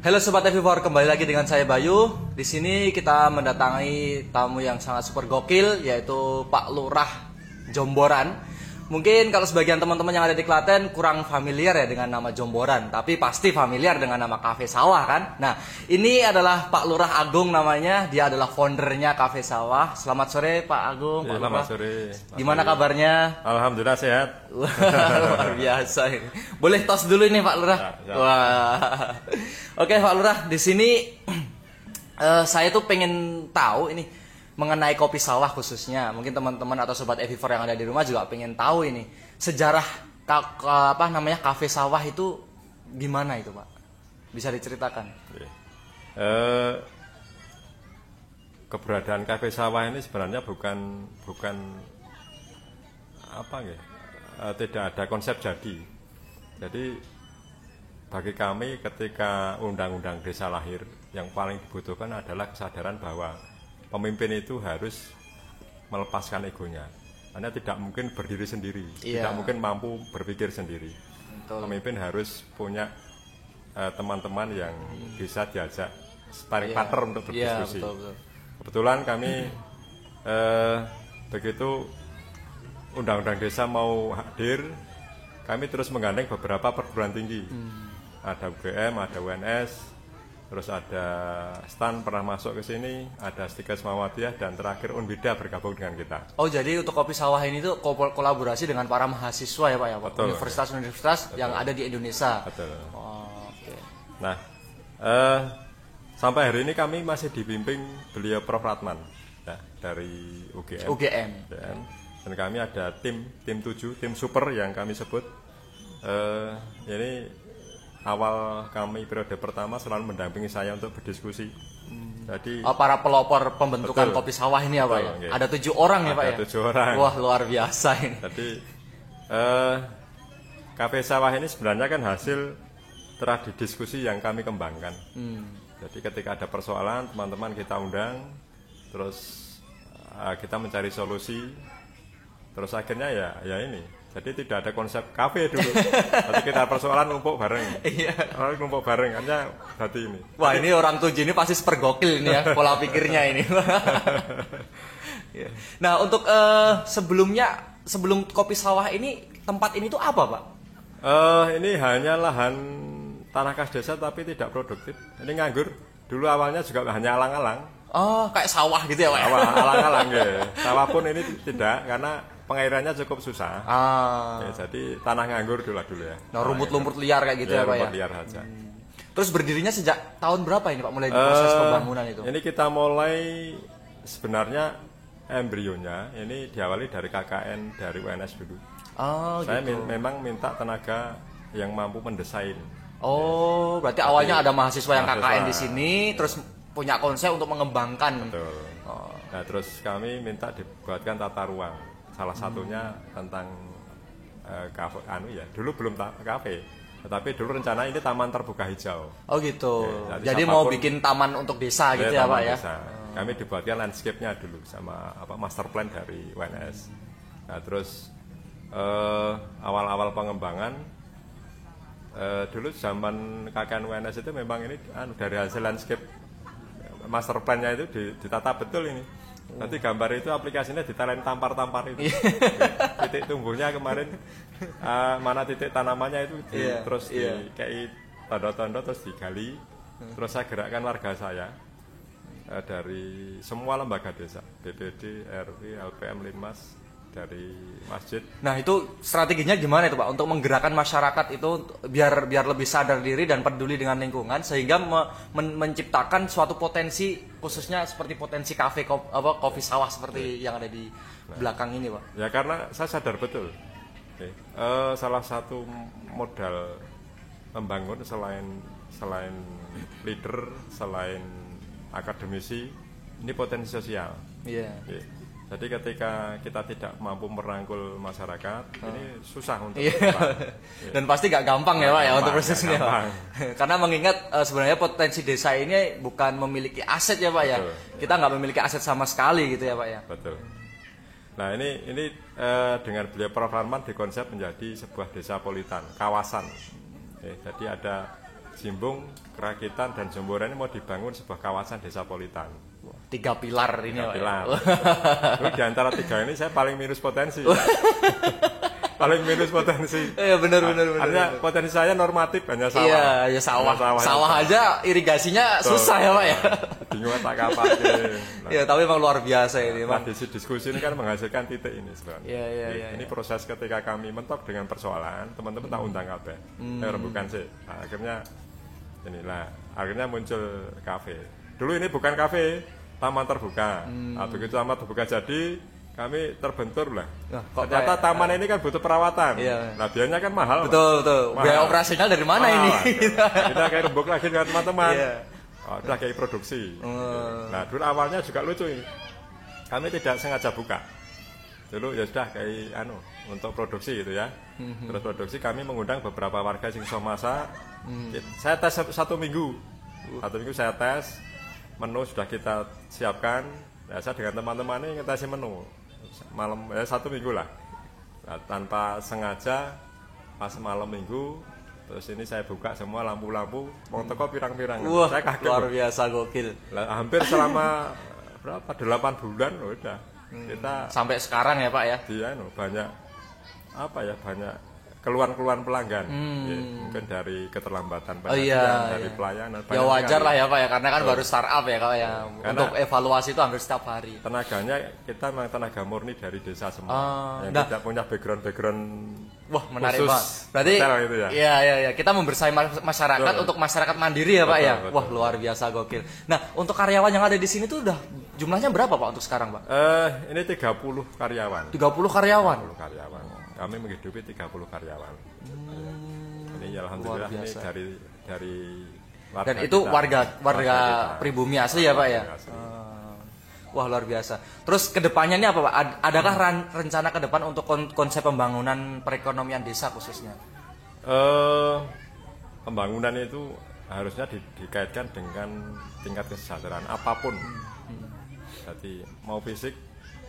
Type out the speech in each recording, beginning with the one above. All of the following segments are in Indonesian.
Halo Sobat Evivor, kembali lagi dengan saya Bayu. Di sini kita mendatangi tamu yang sangat super gokil, yaitu Pak Lurah Jomboran. Mungkin kalau sebagian teman-teman yang ada di Klaten kurang familiar ya dengan nama Jomboran, tapi pasti familiar dengan nama Cafe Sawah kan? Nah, ini adalah Pak Lurah Agung namanya, dia adalah foundernya Cafe Sawah. Selamat sore Pak Agung. Ya, selamat sore. Gimana kabarnya? Alhamdulillah sehat. Luar biasa ini. Boleh tos dulu nih Pak Lurah. Ya. Wah. Oke Pak Lurah, di sini saya tuh pengen tahu ini mengenai kopi sawah khususnya. Mungkin teman-teman atau sobat Evivor yang ada di rumah juga pengen tahu ini sejarah kafe sawah itu gimana itu Pak? Bisa diceritakan? Keberadaan kafe sawah ini sebenarnya bukan apa ya? Tidak ada konsep jadi. Jadi bagi kami ketika undang-undang desa lahir, yang paling dibutuhkan adalah kesadaran bahwa pemimpin itu harus melepaskan egonya. Anda tidak mungkin berdiri sendiri, tidak mungkin mampu berpikir sendiri. Betul. Pemimpin harus punya teman-teman yang bisa diajak sparring partner untuk berdiskusi. Betul. Kebetulan kami begitu undang-undang desa mau hadir, kami terus menggandeng beberapa perguruan tinggi. Ada UGM, ada UNS, terus ada STAN pernah masuk ke sini, ada Stikes Muhammadiyah, dan terakhir Unbida bergabung dengan kita. Oh, jadi untuk kopi sawah ini tuh kolaborasi dengan para mahasiswa ya Pak ya, Pak? Betul. Universitas-universitas yang ada di Indonesia. Betul. Oh, oke. Nah, sampai hari ini kami masih dibimbing beliau Prof. Ratman ya, dari UGM. UGM. Dan kami ada tim 7, tim super yang kami sebut. Ini awal kami periode pertama selalu mendampingi saya untuk berdiskusi. Jadi para pelopor pembentukan betul. kopi sawah ini ya Pak ya? Okay. Ada 7 orang ya Pak ya? Ada 7 orang. Wah, luar biasa ini. Jadi kafe sawah ini sebenarnya kan hasil diskusi yang kami kembangkan. Jadi ketika ada persoalan, teman-teman kita undang, terus kita mencari solusi, terus akhirnya ya ini. Jadi tidak ada konsep kafe dulu. Tapi kita persoalan numpuk bareng. Iya. Orang numpuk bareng, hanya berarti ini. Wah, ini orang 7 ini pasti super gokil ini ya, pola pikirnya ini. Nah, untuk sebelum kopi sawah ini, tempat ini tuh apa Pak? Ini hanya lahan tanah kas desa tapi tidak produktif. Ini nganggur. Dulu awalnya juga hanya alang-alang. Oh, kayak sawah gitu ya Pak? Alang-alang ya. Sawah pun ini tidak, karena pengairannya cukup susah. Ya, jadi tanah nganggur dulu ya. Nah, rumput-rumput liar kayak gitu ya Pak ya? Rumput liar saja. Terus berdirinya sejak tahun berapa ini Pak mulai proses pembangunan itu? Ini kita mulai sebenarnya embrionya ini diawali dari KKN dari UNS dulu. Saya gitu. memang minta tenaga yang mampu mendesain. Oh, berarti awalnya ada mahasiswa yang KKN di sini, terus punya konsep untuk mengembangkan. Betul. Nah, terus kami minta dibuatkan tata ruang. Salah satunya tentang kafe, dulu belum kafe, tetapi dulu rencana ini taman terbuka hijau. Oh gitu. Ya, jadi mau bikin taman untuk desa gitu ya Pak ya? Desa. Kami dibuatkan landscape-nya dulu sama master plan dari UNS. Nah, terus awal-awal pengembangan dulu zaman KKN UNS itu memang ini dari hasil landscape master plan-nya itu ditata betul ini. Nanti gambar itu aplikasinya ditalen tampar-tampar itu. Titik tumbuhnya kemarin mana titik tanamannya itu terus kayak tanda-tanda terus digali. Terus saya gerakkan warga saya dari semua lembaga desa, BPD, RW, LPM, Linmas, dari masjid. Nah, itu strateginya gimana itu Pak untuk menggerakkan masyarakat itu biar lebih sadar diri dan peduli dengan lingkungan sehingga menciptakan suatu potensi, khususnya seperti potensi kafe kopi sawah seperti yang ada di belakang ini Pak? Ya karena saya sadar betul. Salah satu modal membangun selain leader, selain akademisi, ini potensi sosial. Iya. Jadi ketika kita tidak mampu merangkul masyarakat, ini susah untuk Dan pasti gak gampang ya Pak ya untuk prosesnya Pak. Karena mengingat sebenarnya potensi desa ini bukan memiliki aset ya Pak ya. Kita nggak memiliki aset sama sekali gitu ya Pak ya. Betul. Nah ini dengan beliau Prof. Ratman dikonsep menjadi sebuah desa politan, kawasan. Jadi ada Jimbung, Kerakitan, dan Jomboran ini mau dibangun sebuah kawasan desa politan. 3 pilar ini, Pak. Pilar. Lalu di antara 3 ini saya paling minus potensi. Paling minus potensi. Iya benar. Artinya potensi saya normatif hanya sawah. Iya, ya sawah. Sawah aja irigasinya susah ya, Pak ya. Bingung tak kapan. Iya, tapi memang luar biasa ini, Pak. Diskusi ini kan menghasilkan titik ini sebenarnya. Iya. Ini proses ketika kami mentok dengan persoalan, teman-teman tak undang kabeh. Rembukan sih. Nah, akhirnya muncul kafe. Dulu ini bukan kafe, taman terbuka. Nah, begitu taman terbuka jadi kami terbentur lah. Ternyata taman ini kan butuh perawatan. Iya. Nah, biayanya kan mahal. Betul. Mahal. Biaya operasional dari mana ini? Kita kayak rembuk lagi dengan teman-teman. Iya. Udah kayak produksi. Nah, dulu awalnya juga lucu ini. Kami tidak sengaja buka. Dulu ya sudah kayak untuk produksi gitu ya. Terus produksi kami mengundang beberapa warga sing iso masak. Saya tes 1 minggu. 1 minggu saya tes. Menu sudah kita siapkan. Ya, saya dengan teman-teman ini ngetesi menu malam 1 minggu lah. Nah, tanpa sengaja pas malam minggu terus ini saya buka semua lampu-lampu mau teko pirang-pirang. Wah, saya kaget luar biasa gokil. Hampir selama berapa 8 bulan loh udah kita sampai sekarang ya, Pak ya. Dia banyak banyak keluhan-keluhan pelanggan. Ya, mungkin dari keterlambatan penyajian, dari pelayanan. Ya wajar lah ya, Pak ya, karena kan baru startup ya, Pak ya. Untuk evaluasi itu hampir setiap hari. Tenaganya kita memang tenaga murni dari desa semua. Yang tidak punya background wah, menarik, khusus Pak. Berarti gitu ya. Iya. Kita membersamai masyarakat untuk masyarakat mandiri ya, Pak ya. Wah, luar biasa gokil. Nah, untuk karyawan yang ada di sini tuh udah jumlahnya berapa, Pak, untuk sekarang, Pak? Ini 30 karyawan. 30 karyawan. 30 karyawan. Kami menghidupi 30 karyawan. Ini alhamdulillah ini dari warga. Dan itu warga pribumi asli ya, Pak ya. Wah, luar biasa. Terus kedepannya ini apa, Pak? Adakah rencana ke depan untuk konsep pembangunan perekonomian desa khususnya? Pembangunan itu harusnya dikaitkan dengan tingkat kesejahteraan apapun. Jadi mau fisik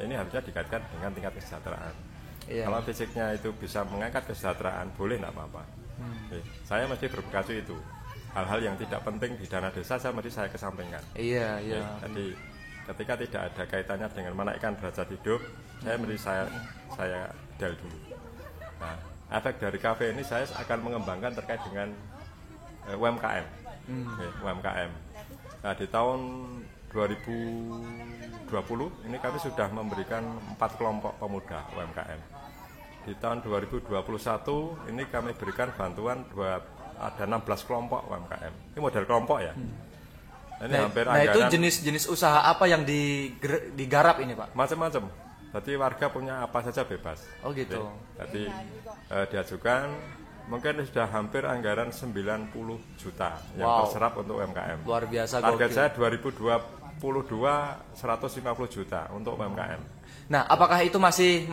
ini harusnya dikaitkan dengan tingkat kesejahteraan. Iya. Kalau fisiknya itu bisa mengangkat kesejahteraan, boleh nggak apa-apa. Saya mesti berpikiran itu. Hal-hal yang tidak penting di dana desa saya kesampingkan. Iya. Jadi ketika tidak ada kaitannya dengan menaikkan derajat hidup, saya del dulu. Nah, efek dari kafe ini saya akan mengembangkan terkait dengan UMKM. UMKM. Nah, di tahun 2020 ini kami sudah memberikan 4 kelompok pemuda UMKM. Di tahun 2021 ini kami berikan bantuan ada 16 kelompok UMKM. Ini model kelompok ya. Ini hampir itu jenis usaha apa yang digarap ini, Pak? Macam-macam. Jadi warga punya apa saja bebas. Oh gitu. Jadi diajukan mungkin sudah hampir anggaran 90 juta yang terserap untuk UMKM. Luar biasa. Target saya 2022 150 juta untuk UMKM. Nah, apakah itu masih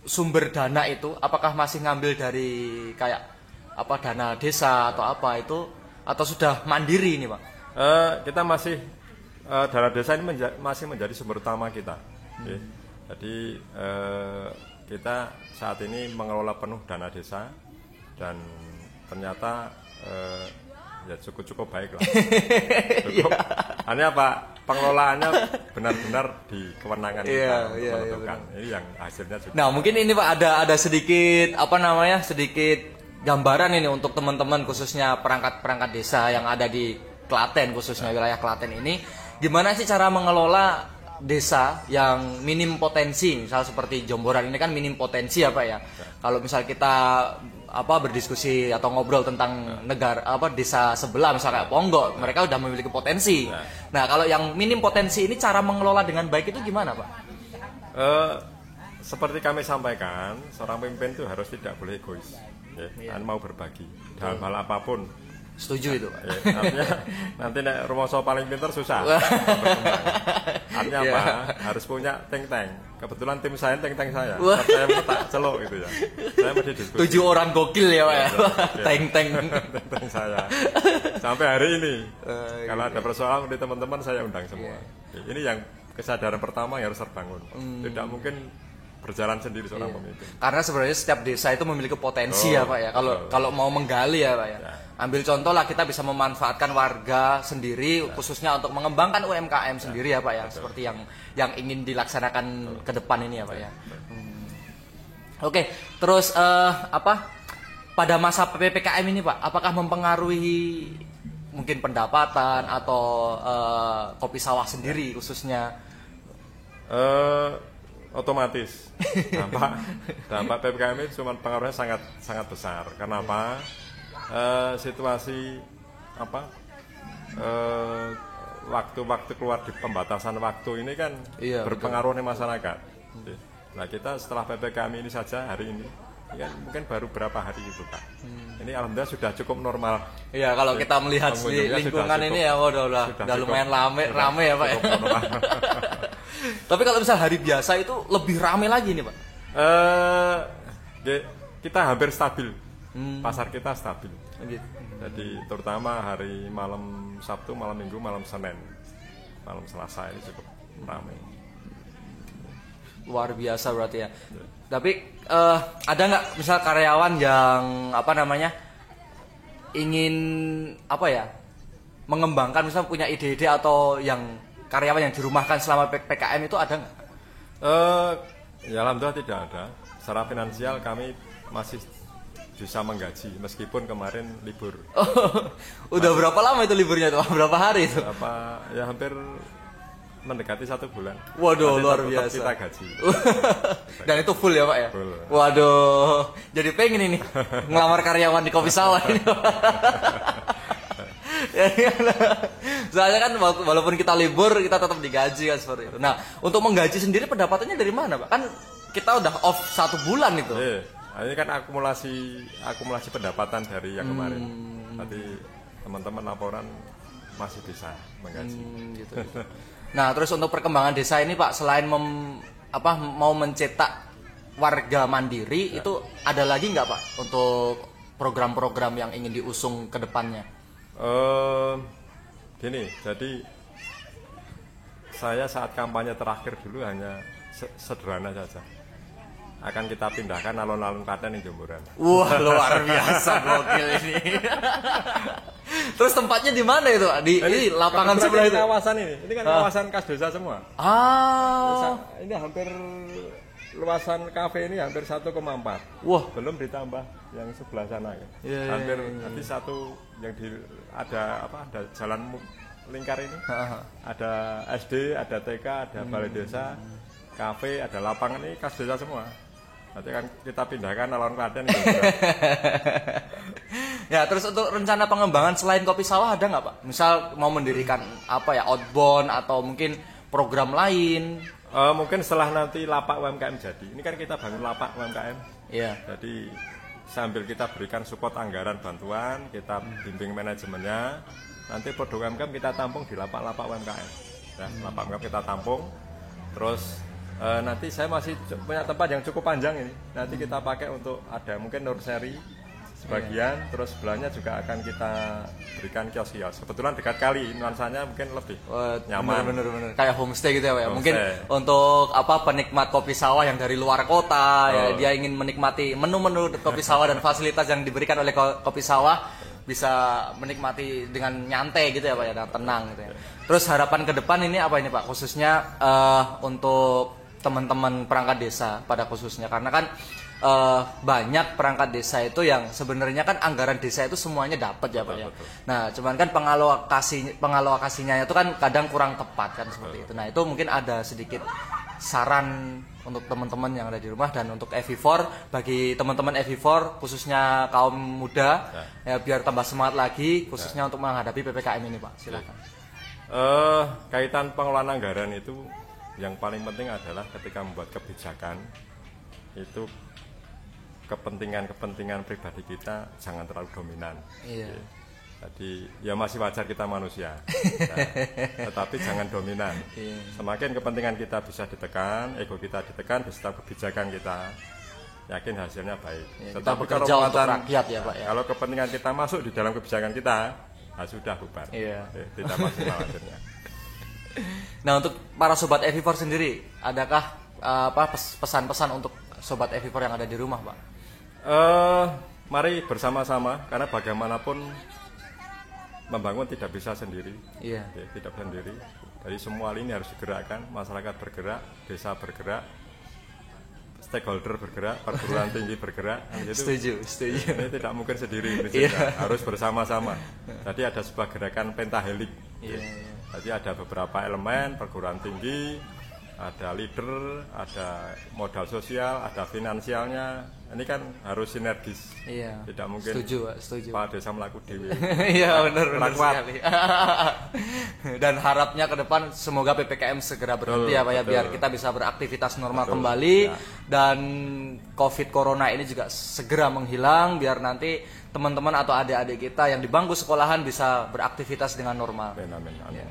sumber dana itu apakah masih ngambil dari kayak dana desa atau apa itu atau sudah mandiri ini, Pak? Kita masih dana desa ini masih menjadi sumber utama kita. Jadi kita saat ini mengelola penuh dana desa dan ternyata ya cukup baik lah. Hanya pengelolaannya benar-benar di kewenangan kita untuk menentukan. Ini yang hasilnya juga. Nah, mungkin ini, Pak, ada sedikit sedikit gambaran ini untuk teman-teman khususnya perangkat desa yang ada di Klaten, khususnya wilayah Klaten ini. Gimana sih cara mengelola desa yang minim potensi, misal seperti Jomboran ini kan minim potensi ya, Pak ya. Kalau misal kita berdiskusi atau ngobrol tentang desa sebelah misalnya Ponggok, mereka udah memiliki potensi. Nah, kalau yang minim potensi ini cara mengelola dengan baik itu gimana, Pak? Seperti kami sampaikan, seorang pemimpin itu harus tidak boleh egois, dan mau berbagi dalam hal apapun. Setuju itu, Pak. Artinya nanti rumah paling pintar susah. Artinya apa? Harus punya think tank. Kebetulan tim saya think tank saya. Saya tak celok gitu ya. Saya mesti diskusi. 7 orang gokil ya, Pak ya. Think tank saya. Sampai hari ini. Kalau ada persoalan di teman-teman saya undang semua. Ini yang kesadaran pertama yang harus terbangun. Tidak mungkin berjalan sendiri seorang pemimpin. Karena sebenarnya setiap desa itu memiliki potensi ya Pak ya. Kalau mau menggali ya Pak ya. Ambil contoh lah, kita bisa memanfaatkan warga sendiri khususnya untuk mengembangkan UMKM sendiri ya Pak ya. Seperti yang ingin dilaksanakan ke depan ini ya Pak ya. Oke, terus pada masa PPKM ini Pak, apakah mempengaruhi mungkin pendapatan atau kopi sawah sendiri khususnya? Otomatis dampak PPKM ini cuma pengaruhnya sangat besar. Kenapa? Situasi waktu-waktu keluar di pembatasan waktu ini kan berpengaruh nih masyarakat. Nah, kita setelah PPKM ini saja hari ini kan mungkin baru berapa hari itu Pak. Ini alhamdulillah sudah cukup normal. Iya, kalau kita melihat di lingkungan ini ya udah lumayan rame ya Pak ya. Tapi kalau misal hari biasa itu lebih rame lagi nih Pak. Kita hampir stabil. Pasar kita stabil. Jadi terutama hari malam Sabtu, malam Minggu, malam Senin, malam Selasa ini cukup ramai. Luar biasa berarti ya. Tapi ada nggak misal karyawan yang ingin mengembangkan, misal punya ide-ide atau yang karyawan yang dirumahkan selama PPKM itu ada nggak? Ya alhamdulillah tidak ada. Secara finansial kami masih bisa menggaji meskipun kemarin libur. Udah berapa lama itu liburnya itu? Berapa hari itu? Ya hampir mendekati 1 bulan. Waduh, nanti luar tetap biasa. Kita gaji. Dan itu full ya Pak ya? Full. Waduh, jadi pengen ini ngelamar karyawan di kopi sawah ini. Soalnya kan walaupun kita libur, kita tetap digaji kan seperti itu. Nah, untuk menggaji sendiri pendapatannya dari mana Pak? Kan kita udah off 1 bulan itu. Ini kan akumulasi pendapatan dari yang kemarin. Nanti teman-teman laporan masih bisa menggaji. Gitu. Nah, terus untuk perkembangan desa ini Pak, selain mau mencetak warga mandiri, itu ada lagi nggak Pak untuk program-program yang ingin diusung ke depannya? Gini, jadi saya saat kampanye terakhir dulu hanya sederhana saja. Akan kita pindahkan alun-alun Klaten yang Jomboran. Wah, luar biasa, gokil ini. Terus tempatnya di mana itu? Di lapangan sebelah itu. Kawasan ini kan kawasan kas desa semua. Ini hampir luasan kafe ini hampir 1,4. Wah, belum ditambah yang sebelah sana ya. Hampir nanti satu yang ada jalan lingkar ini. Ada SD, ada TK, ada balai desa, kafe, ada lapangan, ini kas desa semua. Nanti kan kita pindahkan alun Klaten. Ya, terus untuk rencana pengembangan selain kopi sawah ada nggak Pak? Misal mau mendirikan outbound atau mungkin program lain? Mungkin setelah nanti lapak UMKM jadi. Ini kan kita bangun lapak UMKM. Iya. Jadi sambil kita berikan support anggaran bantuan, kita bimbing manajemennya. Nanti produk UMKM kita tampung di lapak-lapak UMKM. Ya, lapak UMKM kita tampung. Terus nanti saya masih punya tempat yang cukup panjang ini. Nanti kita pakai untuk ada mungkin nursery sebagian, terus sebelahnya juga akan kita berikan kios-kios. Kebetulan dekat kali, nuansanya mungkin lebih nyaman. Bener. Kayak homestay gitu ya Pak. Mungkin untuk penikmat kopi sawah yang dari luar kota, ya, dia ingin menikmati menu-menu kopi sawah dan fasilitas yang diberikan oleh kopi sawah, bisa menikmati dengan nyantai gitu ya Pak ya, dan tenang gitu ya. Terus harapan ke depan ini apa ini Pak, khususnya untuk teman-teman perangkat desa pada khususnya, karena kan banyak perangkat desa itu yang sebenarnya kan anggaran desa itu semuanya dapat ya Pak ya. Nah, cuman kan pengalokasinya itu kan kadang kurang tepat kan seperti itu. Nah, itu mungkin ada sedikit saran untuk teman-teman yang ada di rumah dan untuk FV4, bagi teman-teman FV4 khususnya kaum muda ya, biar tambah semangat lagi khususnya untuk menghadapi PPKM ini Pak. Silakan. Kaitan pengelolaan anggaran itu yang paling penting adalah ketika membuat kebijakan itu kepentingan pribadi kita jangan terlalu dominan. Iya. Jadi ya masih wajar kita manusia, tetapi jangan dominan. Semakin kepentingan kita bisa ditekan, ego kita ditekan di setiap kebijakan kita, yakin hasilnya baik. Tetapi kalau untuk rakyat ya Pak ya. Kalau kepentingan kita masuk di dalam kebijakan kita, sudah bubar. Tidak maksimal hasilnya. Nah, untuk para sobat FV4 sendiri, adakah pesan-pesan untuk sobat FIV4 yang ada di rumah, Pak? Mari bersama-sama, karena bagaimanapun membangun tidak bisa sendiri. Iya. Ya, tidak sendiri. Jadi semua ini harus digerakkan, masyarakat bergerak, desa bergerak, stakeholder bergerak, perguruan tinggi bergerak. Gitu. Setuju. Ini tidak mungkin sendiri, harus bersama-sama. Jadi ada sebuah gerakan pentahelik. Iya. Jadi ada beberapa elemen, perguruan tinggi, ada leader, ada modal sosial, ada finansialnya. Ini kan harus sinergis. Iya. Tidak mungkin. Setuju. Pak desa melaku dewi. Iya, benar sekali. Dan harapnya ke depan semoga PPKM segera berhenti ya Pak ya, biar kita bisa beraktivitas normal kembali, dan COVID Corona ini juga segera menghilang, biar nanti teman-teman atau adik-adik kita yang di bangku sekolahan bisa beraktivitas dengan normal. Amin.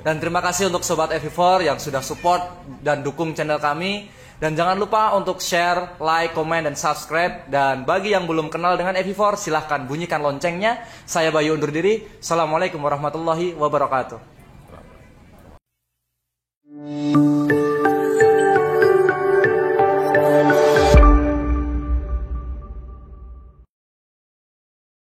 Dan terima kasih untuk Sobat FIV4 yang sudah support dan dukung channel kami. Dan jangan lupa untuk share, like, komen, dan subscribe. Dan bagi yang belum kenal dengan FIV4, silahkan bunyikan loncengnya. Saya Bayu undur diri. Assalamualaikum warahmatullahi wabarakatuh.